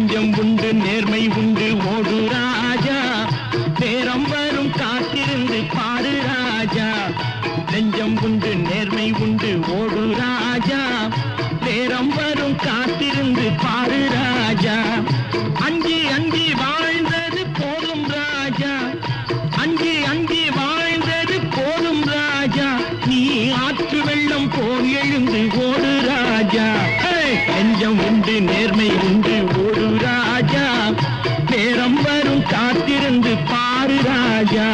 நெஞ்சம் உண்டு நேர்மை உண்டு ஓடு ராஜா நேரம் வரும் காத்திருந்து பாரு ராஜா நெஞ்சம் உண்டு நேர்மை உண்டு ஓடு ராஜா நேரம் வரும் காத்திருந்து பாரு ராஜா அஞ்சி அஞ்சி வாழ்ந்தது போதும் ராஜா அஞ்சி அஞ்சி வாழ்ந்தது போதும் ராஜா நீ ஆற்று வெள்ளம் போல் எழுந்து ஓடு ராஜா நெஞ்சம் உண்டு நேர்மை உண்டு ஓடு ராஜா நேரம் வரும் காத்திருந்து பாரு ராஜா